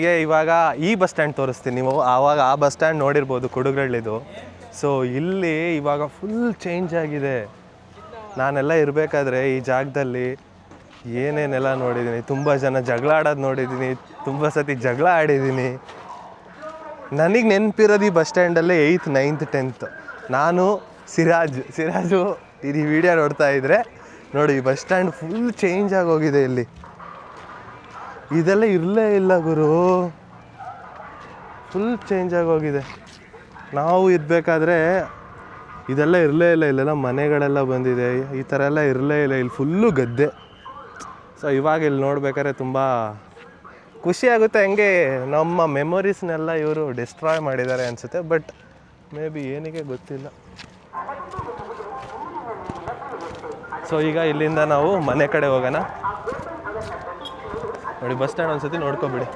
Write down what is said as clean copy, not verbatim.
ಹೀಗೆ ಇವಾಗ ಈ ಬಸ್ ಸ್ಟ್ಯಾಂಡ್ ತೋರಿಸ್ತೀನಿ. ನೀವು ಆವಾಗ ಆ ಬಸ್ ಸ್ಟ್ಯಾಂಡ್ ನೋಡಿರ್ಬೋದು, ಕುಡುಗ್ರಳ್ಳಿದು. ಸೊ ಇಲ್ಲಿ ಇವಾಗ ಫುಲ್ ಚೇಂಜ್ ಆಗಿದೆ. ನಾನೆಲ್ಲ ಇರಬೇಕಾದ್ರೆ ಈ ಜಾಗದಲ್ಲಿ ಏನೇನೆಲ್ಲ ನೋಡಿದ್ದೀನಿ. ತುಂಬ ಜನ ಜಗಳ ಆಡೋದು ನೋಡಿದ್ದೀನಿ, ತುಂಬ ಸತಿ ಜಗಳ ಆಡಿದ್ದೀನಿ. ನನಗೆ ನೆನಪಿರೋದು ಈ ಬಸ್ ಸ್ಟ್ಯಾಂಡಲ್ಲೇ 8th 9th 10th. ನಾನು ಸಿರಾಜು ಇದು ವಿಡಿಯೋ ನೋಡ್ತಾ ಇದ್ದರೆ ನೋಡಿ, ಈ ಬಸ್ ಸ್ಟ್ಯಾಂಡ್ ಫುಲ್ ಚೇಂಜ್ ಆಗೋಗಿದೆ. ಇಲ್ಲಿ ಇದೆಲ್ಲ ಇರಲೇ ಇಲ್ಲ ಗುರು, ಫುಲ್ ಚೇಂಜ್ ಆಗೋಗಿದೆ. ನಾವು ಇರಬೇಕಾದ್ರೆ ಇದೆಲ್ಲ ಇರಲೇ ಇಲ್ಲ. ಇಲ್ಲೆಲ್ಲ ಮನೆಗಳೆಲ್ಲ ಬಂದಿದೆ, ಈ ಥರ ಎಲ್ಲ ಇರಲೇ ಇಲ್ಲ. ಇಲ್ಲಿ ಫುಲ್ಲು ಗದ್ದೆ. ಸೊ ಇವಾಗ ಇಲ್ಲಿ ನೋಡ್ಬೇಕಾದ್ರೆ ತುಂಬ ಖುಷಿ ಆಗುತ್ತೆ. ಹಂಗೆ ನಮ್ಮ ಮೆಮೊರೀಸ್ನೆಲ್ಲ ಇವರು ಡಿಸ್ಟ್ರಾಯ್ ಮಾಡಿದ್ದಾರೆ ಅನಿಸುತ್ತೆ. ಬಟ್ ಮೇ ಬಿ ಏನಿಗೆ ಗೊತ್ತಿಲ್ಲ. ಸೊ ಈಗ ಇಲ್ಲಿಂದ ನಾವು ಮನೆ ಕಡೆ ಹೋಗೋಣ. ನೋಡಿ ಬಸ್ ಸ್ಟ್ಯಾಂಡ್ ಒಂದ್ಸತಿ ನೋಡ್ಕೊಬಿಡಿ.